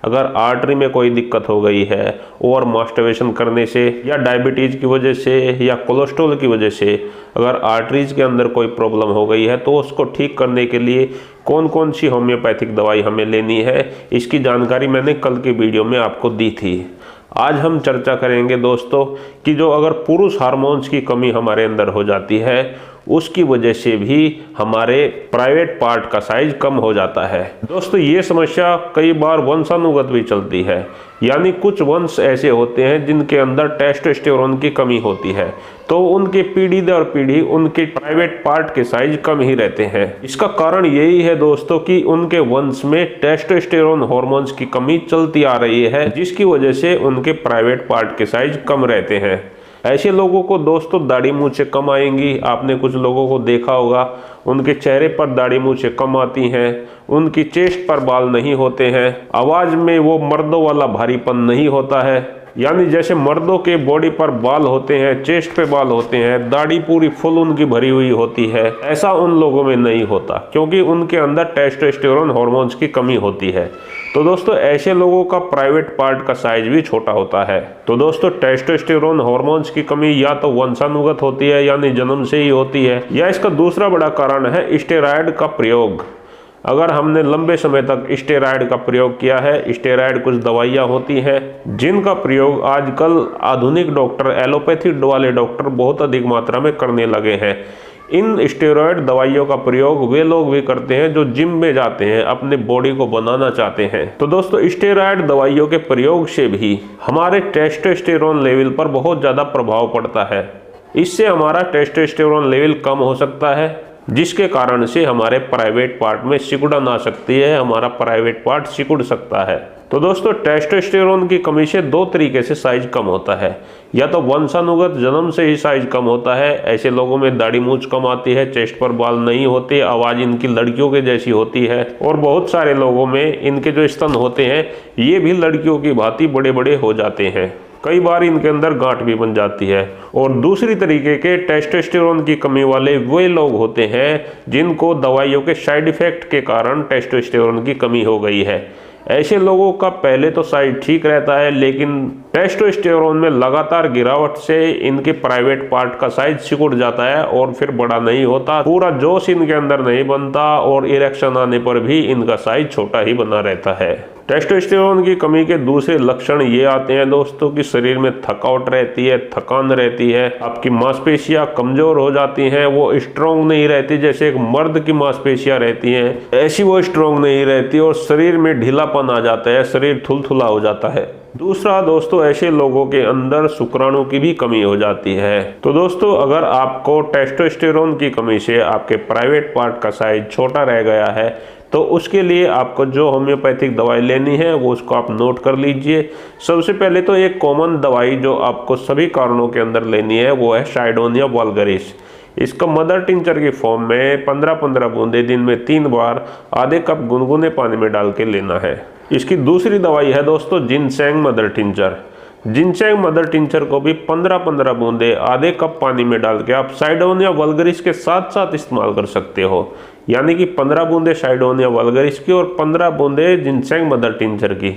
अगर आर्टरी में कोई दिक्कत हो गई है और मास्टरबेशन करने से या डायबिटीज़ की वजह से या कोलेस्ट्रॉल की वजह से अगर आर्टरीज़ के अंदर कोई प्रॉब्लम हो गई है तो उसको ठीक करने के लिए कौन कौन सी होम्योपैथिक दवाई हमें लेनी है, इसकी जानकारी मैंने कल की वीडियो में आपको दी थी। आज हम चर्चा करेंगे दोस्तों कि जो अगर पुरुष हार्मोन्स की कमी हमारे अंदर हो जाती है उसकी वजह से भी हमारे प्राइवेट पार्ट का साइज कम हो जाता है। दोस्तों ये समस्या कई बार वंशानुगत भी चलती है, यानी कुछ वंश ऐसे होते हैं जिनके अंदर टेस्टोस्टेरोन की कमी होती है तो उनके पीढ़ी दर पीढ़ी उनके प्राइवेट पार्ट के साइज कम ही रहते हैं। इसका कारण यही है दोस्तों कि उनके वंश में टेस्टोस्टेरोन हार्मोन्स की कमी चलती आ रही है, जिसकी वजह से उनके प्राइवेट पार्ट के साइज कम रहते हैं। ऐसे लोगों को दोस्तों दाढ़ी मूंछें कम आएंगी। आपने कुछ लोगों को देखा होगा उनके चेहरे पर दाढ़ी मूंछें कम आती हैं, उनकी चेस्ट पर बाल नहीं होते हैं, आवाज़ में वो मर्दों वाला भारीपन नहीं होता है, यानी जैसे मर्दों के बॉडी पर बाल होते हैं, चेस्ट पे बाल होते हैं, दाढ़ी पूरी फुल उनकी भरी हुई होती है, ऐसा उन लोगों में नहीं होता क्योंकि उनके अंदर टेस्टोस्टेरोन हार्मोन्स की कमी होती है। तो दोस्तों ऐसे लोगों का प्राइवेट पार्ट का साइज भी छोटा होता है। तो दोस्तों टेस्टोस्टेरोन हार्मोन्स की कमी या तो वंशानुगत होती है यानी जन्म से ही होती है, या इसका दूसरा बड़ा कारण है स्टेरॉयड का प्रयोग। अगर हमने लंबे समय तक स्टेरॉयड का प्रयोग किया है, स्टेरॉयड कुछ दवाइयाँ होती हैं जिनका प्रयोग आजकल आधुनिक डॉक्टर, एलोपैथी वाले डॉक्टर बहुत अधिक मात्रा में करने लगे हैं। इन स्टेरॉयड दवाइयों का प्रयोग वे लोग भी करते हैं जो जिम में जाते हैं, अपने बॉडी को बनाना चाहते हैं। तो दोस्तों स्टेरॉयड दवाइयों के प्रयोग से भी हमारे टेस्टोस्टेरोन लेवल पर बहुत ज़्यादा प्रभाव पड़ता है। इससे हमारा टेस्टोस्टेरोन लेवल कम हो सकता है, जिसके कारण से हमारे प्राइवेट पार्ट में सिकुड़न आ सकती है, हमारा प्राइवेट पार्ट सिकुड़ सकता है। तो दोस्तों टेस्टोस्टेरोन की कमी से दो तरीके से साइज कम होता है, या तो वंशानुगत जन्म से ही साइज कम होता है, ऐसे लोगों में दाढ़ी मूंछ कम आती है, चेस्ट पर बाल नहीं होते, आवाज़ इनकी लड़कियों के जैसी होती है, और बहुत सारे लोगों में इनके जो स्तन होते हैं ये भी लड़कियों की भांति बड़े बड़े हो जाते हैं, कई बार इनके अंदर गांठ भी बन जाती है। और दूसरी तरीके के टेस्टोस्टेरोन की कमी वाले वे लोग होते हैं जिनको दवाइयों के साइड इफेक्ट के कारण टेस्टोस्टेरोन की कमी हो गई है। ऐसे लोगों का पहले तो साइज ठीक रहता है, लेकिन टेस्टोस्टेरोन में लगातार गिरावट से इनके प्राइवेट पार्ट का साइज सिकुड़ जाता है और फिर बड़ा नहीं होता, पूरा जोश इनके अंदर नहीं बनता और इरेक्शन आने पर भी इनका साइज छोटा ही बना रहता है। टेस्टोस्टेरोन की कमी के दूसरे लक्षण ये आते हैं दोस्तों कि शरीर में थकावट रहती है, थकान रहती है, आपकी मांसपेशियां कमजोर हो जाती हैं, वो स्ट्रोंग नहीं रहती। जैसे एक मर्द की मांसपेशियां रहती हैं ऐसी वो स्ट्रोंग नहीं रहती और शरीर में ढीलापन आ जाता है, शरीर थुलथुला हो जाता है। दूसरा दोस्तों ऐसे लोगों के अंदर शुक्राणु की भी कमी हो जाती है। तो दोस्तों अगर आपको टेस्टोस्टेरोन की कमी से आपके प्राइवेट पार्ट का साइज छोटा रह गया है तो उसके लिए आपको जो होम्योपैथिक दवाई लेनी है वो उसको आप नोट कर लीजिए। सबसे पहले तो एक कॉमन दवाई जो आपको सभी कारणों के अंदर लेनी है वो है साइडोनिया वल्गरिस। इसका मदर टिंचर की फॉर्म में 15-15 बूंदे दिन में 3 बार आधे कप गुनगुने पानी में डाल के लेना है। इसकी दूसरी दवाई है दोस्तों ginseng mother tincture. Ginseng mother tincture को भी 15-15 बूंदे आधे कप पानी में डाल के आप साइडोनिया वल्गरिस के साथ साथ इस्तेमाल कर सकते हो, यानी कि 15 बूंदे साइडोनिया वल्गरिस की और 15 बूंदे जिनसेंग मदर टिंचर की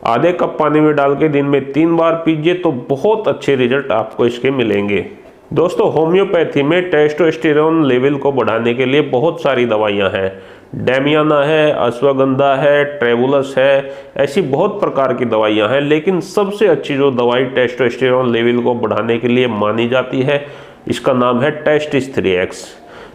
आधे कप पानी में डाल के दिन में 3 बार पीजिए तो बहुत अच्छे रिजल्ट आपको इसके मिलेंगे। दोस्तों होम्योपैथी में टेस्टोस्टेरोन लेवल को बढ़ाने के लिए बहुत सारी दवाइयां हैं। डेमियाना है, अश्वगंधा है, ट्रेवुलस है, ऐसी बहुत प्रकार की दवाइयां हैं, लेकिन सबसे अच्छी जो दवाई टेस्टोस्टेरोन लेवल को बढ़ाने के लिए मानी जाती है इसका नाम है टेस्टिस 3X।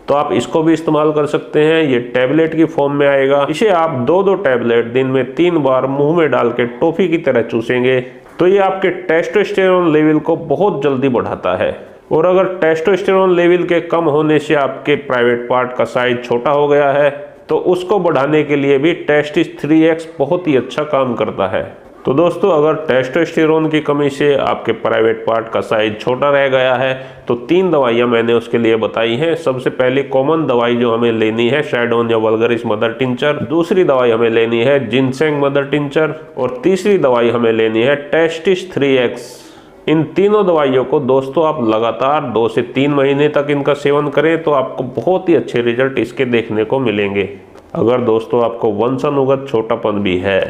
तो आप इसको भी इस्तेमाल कर सकते हैं, ये टैबलेट की फॉर्म में आएगा। इसे आप 2-2 टैबलेट दिन में 3 बार मुंह में डाल के टॉफी की तरह चूसेंगे तो ये आपके टेस्टोस्टेरोन लेवल को बहुत जल्दी बढ़ाता है। और अगर टेस्टोस्टेरोन लेवल के कम होने से आपके प्राइवेट पार्ट का साइज छोटा हो गया है तो उसको बढ़ाने के लिए भी टेस्टिस 3X बहुत ही अच्छा काम करता है। तो दोस्तों अगर टेस्टोस्टेरोन की कमी से आपके प्राइवेट पार्ट का साइज छोटा रह गया है तो 3 दवाइयां मैंने उसके लिए बताई हैं। सबसे पहले कॉमन दवाई जो हमें लेनी है साइडोनिया वल्गरिस मदर टिंचर, दूसरी दवाई हमें लेनी है जिनसेंग मदर टिंचर और तीसरी दवाई हमें लेनी है टेस्टिस 3X। इन तीनों दवाइयों को दोस्तों आप लगातार 2 से 3 महीने तक इनका सेवन करें तो आपको बहुत ही अच्छे रिजल्ट इसके देखने को मिलेंगे। अगर दोस्तों आपको वंशानुगत छोटापन भी है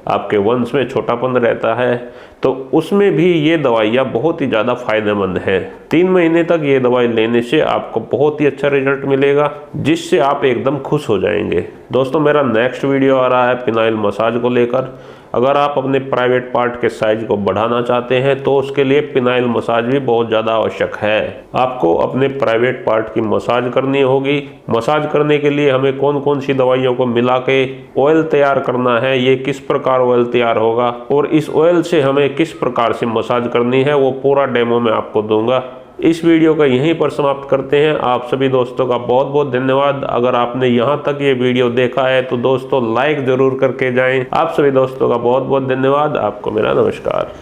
आपके वंश में छोटापन रहता है, तो उसमें भी ये दवाइयाँ बहुत ही ज़्यादा फायदेमंद हैं। 3 महीने तक ये दवाई लेने से आपको बहुत ही अच्छा रिजल्ट मिलेगा, जिससे आप एकदम खुश हो जाएंगे। दोस्तों, मेरा नेक्स्ट वीडियो आ रहा है फिनाइल मसाज को लेकर। अगर आप अपने प्राइवेट पार्ट के साइज को बढ़ाना चाहते हैं तो उसके लिए फिनाइल मसाज भी बहुत ज़्यादा आवश्यक है। आपको अपने प्राइवेट पार्ट की मसाज करनी होगी। मसाज करने के लिए हमें कौन कौन सी दवाइयों को मिला के ऑयल तैयार करना है, ये किस प्रकार ऑयल तैयार होगा और इस ऑयल से हमें किस प्रकार से मसाज करनी है, वो पूरा डेमो मैं आपको दूंगा। इस वीडियो का यहीं पर समाप्त करते हैं। आप सभी दोस्तों का बहुत बहुत धन्यवाद। अगर आपने यहाँ तक ये वीडियो देखा है तो दोस्तों लाइक ज़रूर करके जाएं। आप सभी दोस्तों का बहुत बहुत धन्यवाद। आपको मेरा नमस्कार।